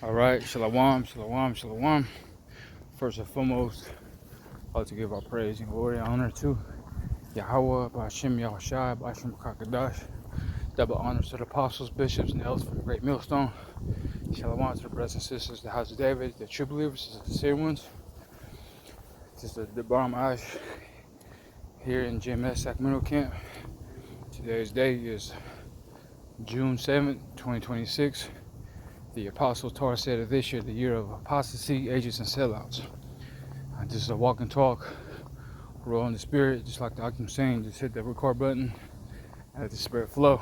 All right, shalom, shalom, shalom. First and foremost, I'd like to give our praise and glory and honor to Yahweh, Ba'ashem Yahushai, Ba'ashem Kakadash. Double honors to the apostles, bishops, and elders from the Great Millstone. Shalom to the brothers and sisters, the house of David, the true believers, the sincere ones. This is the Baram Ash here in GMS Sacramento Camp. Today's day is June 7th, 2026. The Apostle Torah said of this year, the year of apostasy, ages, and sellouts. This is a walk and talk. Roll in the spirit, just like the Akim saying, just hit the record button and let the spirit flow.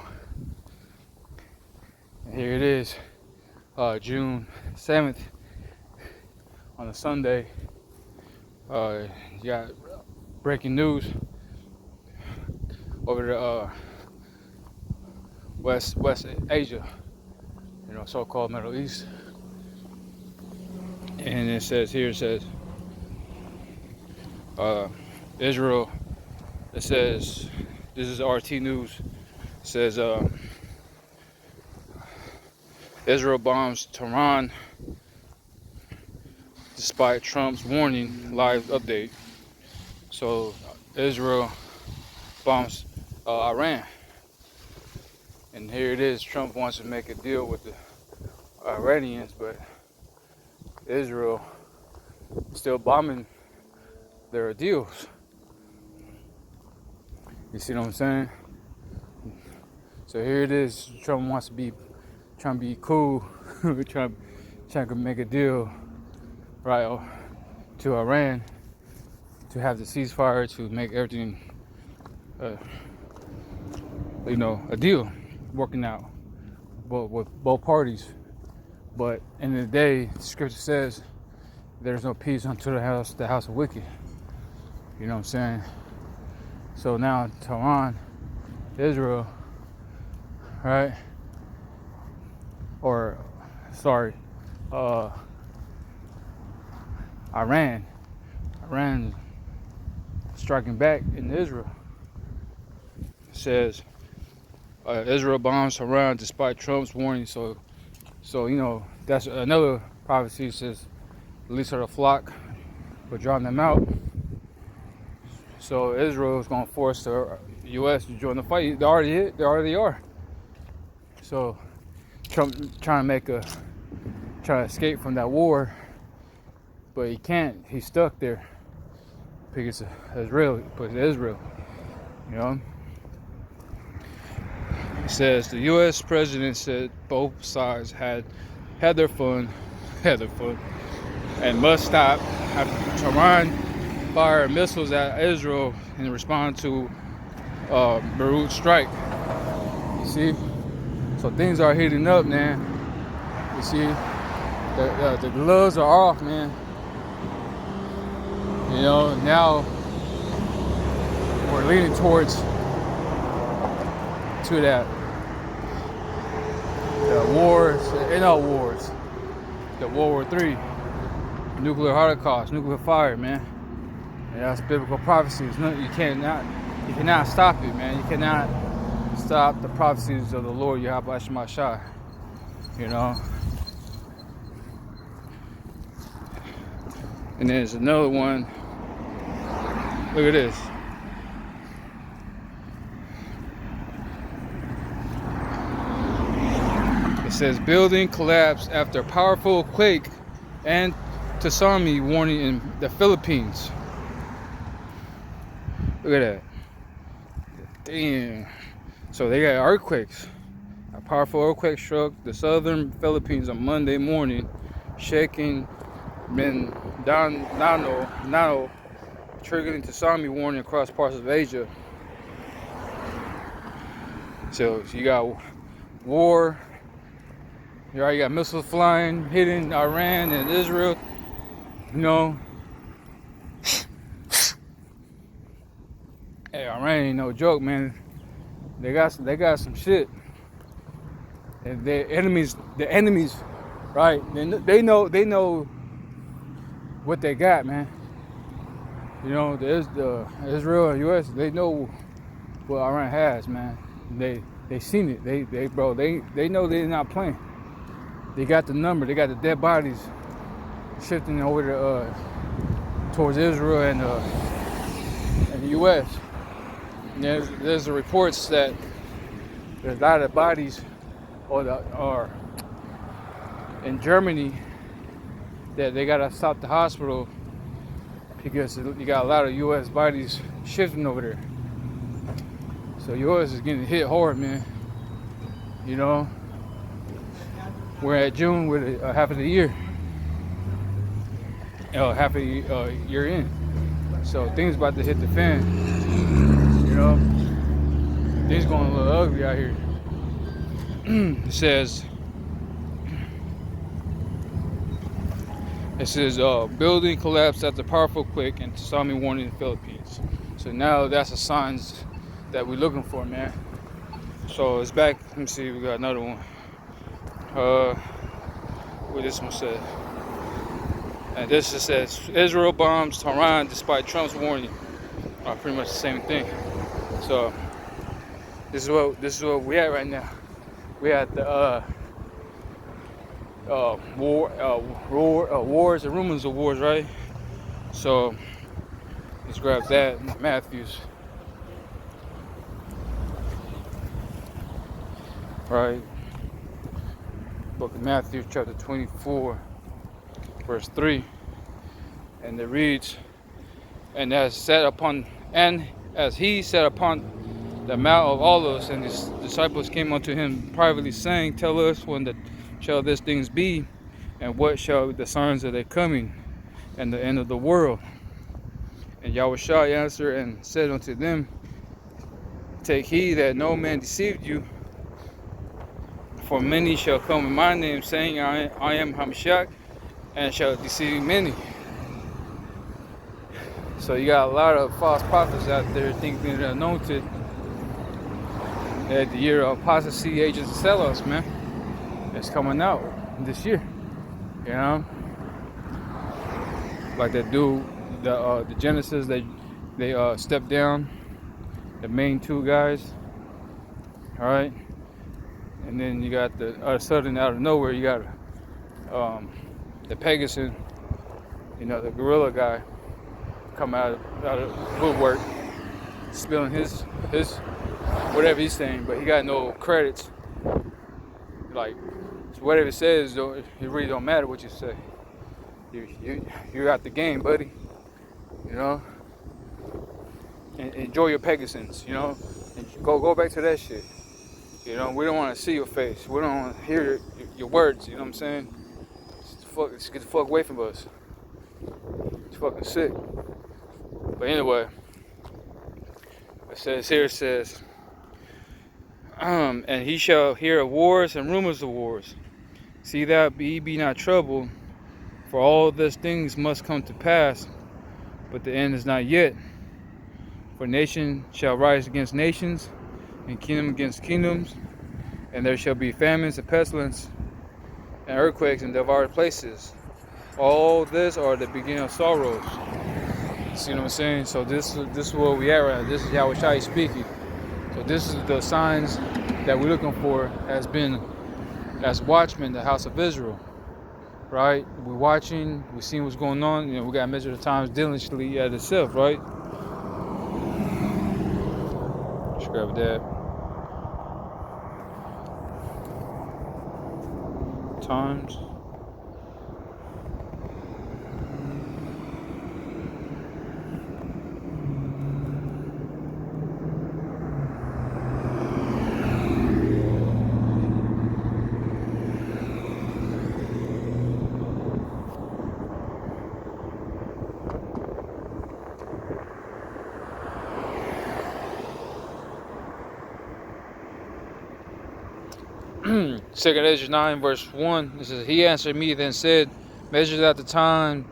And here it is, June 7th, on a Sunday. You got breaking news over the West Asia, so-called Middle East. And it says Israel, it says, this is RT News, it says Israel bombs Tehran despite Trump's warning. Live update. So Israel bombs Iran. And here it is, Trump wants to make a deal with the Iranians, but Israel still bombing their deals. You see what I'm saying? So here it is, Trump wants to trying to be cool, trying to make a deal, right, to Iran, to have the ceasefire, to make everything, a deal working out with both parties. But in the day, the scripture says there's no peace unto the house of wicked. You know what I'm saying? So now Tehran, Israel, right? Or sorry, Iran striking back in Israel. It says Israel bombs Iran despite Trump's warning. So that's another prophecy. It says the least of the flock will drown them out. So Israel is going to force the U.S. to join the fight. They already are. So Trump trying to escape from that war, but he can't. He's stuck there because Israel. It says the U.S. president said both sides had their fun, and must stop after Tehran fired missiles at Israel in response to Beirut strike. You see, so things are heating up, man. You see, the gloves are off, man. Now we're leaning towards that the wars, the World War III, nuclear holocaust, nuclear fire, man. And that's biblical prophecies. You cannot stop it, man. You cannot stop the prophecies of the Lord Yahweh Shemashai. And there's another one. Look at this. It says building collapsed after powerful quake and tsunami warning in the Philippines. Look at that. Damn. So they got earthquakes. A powerful earthquake struck the southern Philippines on Monday morning, shaking Mindanao, triggering tsunami warning across parts of Asia. So you got war. You already got missiles flying, hitting Iran and Israel. Hey, Iran ain't no joke, man. They got some shit. And the enemies, right? They know what they got, man. There's the Israel and U.S. They know what Iran has, man. They seen it. They know they're not playing. They got the number. They got the dead bodies shifting over towards Israel and the U.S. And there's the reports that there's a lot of bodies or in Germany that they gotta stop the hospital because you got a lot of U.S. bodies shifting over there. So U.S. is getting hit hard, man. You know, we're at June with half of the year, half of the year in. So things about to hit the fan. You know, things going a little ugly out here. It says building collapsed after powerful quake and tsunami warning in the Philippines. So now that's the signs that we're looking for, man. So it's back. Let me see. We got another one. What this one says. And this just says Israel bombs Tehran despite Trump's warning. Pretty much the same thing. So this is what we at right now. We at the wars and rumors of wars, right? So let's grab that. Matthews, right? Book of Matthew, chapter 24, verse 3, and it reads, and as he sat upon the mount of Olives, and his disciples came unto him privately, saying, tell us when shall these things be, and what shall the signs of their coming, and the end of the world? And Yahushua answered and said unto them, take heed that no man deceive you, for many shall come in my name, saying, I am Hamashiach, and shall deceive many. So you got a lot of false prophets out there thinking they're anointed at the year of apostasy, agents of sellouts, man. It's coming out this year, you know. Like that dude, the Genesis, they stepped down, the main two guys, all right. And then you got the sudden out of nowhere, you got the Pegasus, you know, the gorilla guy, come out of woodwork, spilling his whatever he's saying, but he got no credits. Like, so whatever it says, it really don't matter what you say. You're out the game, buddy. You know. And enjoy your Pegasus, you know. And go back to that shit. You know, we don't want to see your face. We don't want to hear your words. You know what I'm saying? Just get the fuck away from us. It's fucking sick. But anyway, it says, and he shall hear of wars and rumors of wars. See that ye be not troubled, for all these things must come to pass, but the end is not yet. For nation shall rise against nations, and kingdom against kingdoms, and there shall be famines and pestilence, and earthquakes in diverse places. All this are the beginning of sorrows. See what I'm saying? So this is where we are right now. This is Yahushua speaking. So this is the signs that we're looking for as watchmen, the house of Israel. Right? We're watching, we're seeing what's going on, we gotta measure the times diligently at itself, right? Let's grab that. Times. Second Ezra 9 verse 1, it says, he answered me then said, measure out the time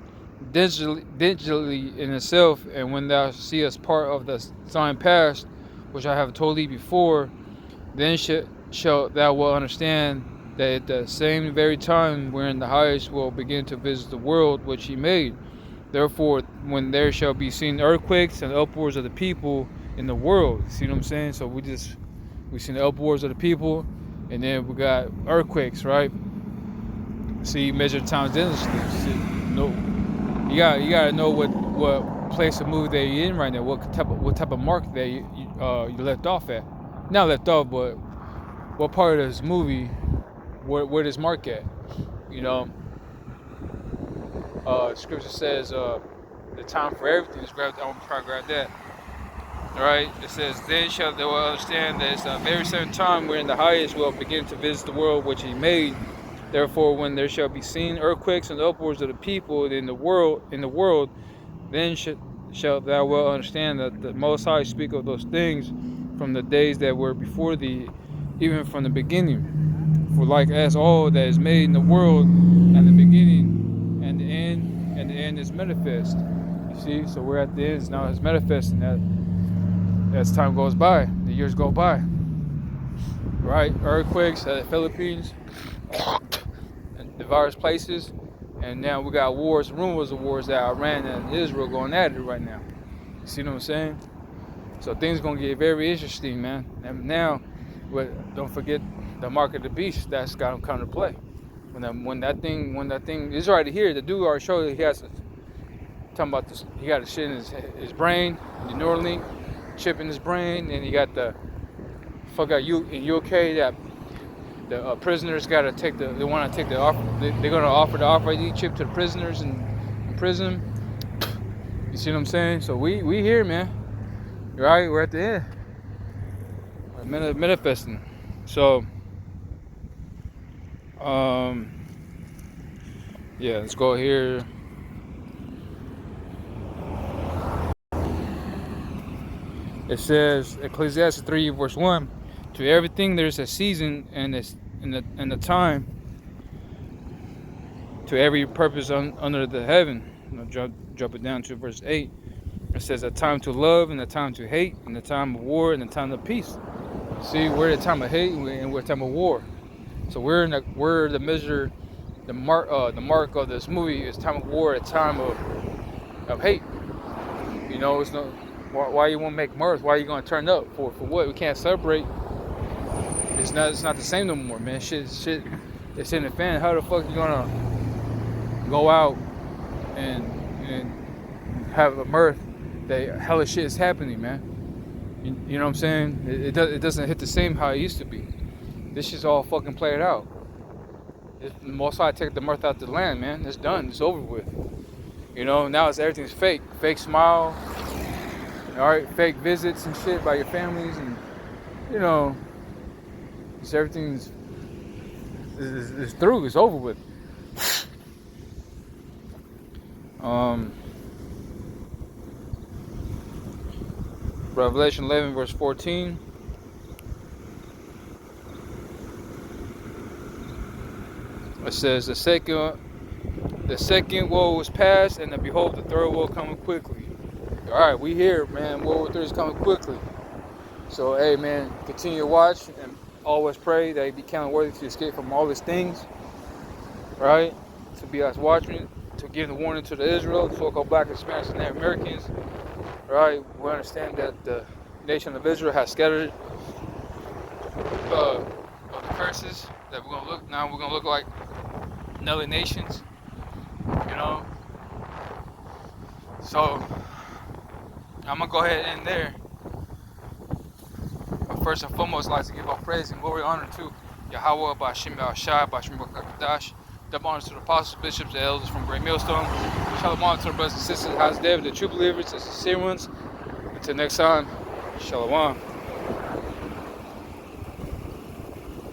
digitally in itself, and when thou seest part of the time past, which I have told thee before, then shalt thou will understand that at the same very time wherein the highest will begin to visit the world which he made. Therefore, when there shall be seen earthquakes and uproars of the people in the world. See what I'm saying? So we seen the uproars of the people, and then we got earthquakes, right? See, measure times endlessly. See, no, you gotta know what place of movie that you're in right now. What type of mark that you left off at. Not left off, but what part of this movie where does mark at? You know, scripture says the time for everything is grabbed. I'm trying to grab that. All right, it says, then shall they will understand that it's a very certain time wherein the highest will begin to visit the world which he made. Therefore, when there shall be seen earthquakes and upwards of the people in the world, then shalt thou well understand that the Most High speak of those things from the days that were before thee, even from the beginning. For like as all that is made in the world, and the beginning and the end is manifest. You see, so we're at the end now. It's manifesting that as time goes by, the years go by. Right, earthquakes at the Philippines, and the various places, and now we got wars, rumors of wars that Iran and Israel going at it right now. You see what I'm saying? So things gonna get very interesting, man. And now, don't forget the mark of the beast that's got to come to play. When that thing is already here, the dude already showed that he has talking about this. He got a shit in his brain, the Neuralink chip in his brain, and he got the fuck out you in UK that the prisoners got to take they want to take the offer. They're gonna offer the RFID chip to the prisoners in prison. You see what I'm saying? So we here, man. Right, we're at the end. We're manifesting. So yeah, let's go here. It says Ecclesiastes 3 verse 1, to everything there's a season and a time, to every purpose under the heaven. I'll drop it down to verse 8. It says a time to love and a time to hate, and a time of war and a time of peace. See, we're at a time of hate and we're at a time of war. So we're the measure, the mark of this movie is time of war, a time of hate. You know, it's no. Why you want to make mirth? Why you gonna turn up for what? We can't celebrate. It's not the same no more, man. Shit. It's in the fan. How the fuck you gonna go out and have a mirth that hella shit is happening, man? You know what I'm saying? It doesn't hit the same how it used to be. This shit's all fucking played out. Most I take the mirth out the land, man. It's done. It's over with. You know, now everything's fake. Fake smile. Alright, fake visits and shit by your families, and you know, everything's is through, it's over with. Revelation 11 verse 14. It says the second woe was past, and behold, the third woe coming quickly. All right, we here, man. World War III is coming quickly. So, hey, man, continue to watch and always pray that you be counted worthy to escape from all these things, right? To be us watching, to give the warning to the Israel, the so-called Black, Hispanics, and Native Americans, right? We understand that the nation of Israel has scattered of the curses that we're gonna look like Nelly nations, you know. So I'm gonna go ahead and end there. But first and foremost, I'd like to give all praise and glory, honor to Yahweh, Bashim Shai, Bashim Kadash. Double honors to the apostles, bishops, the elders from Great Millstone. Shalom to our brothers and sisters, how's David, the true believers, the sincere ones. Until next time, Shalom.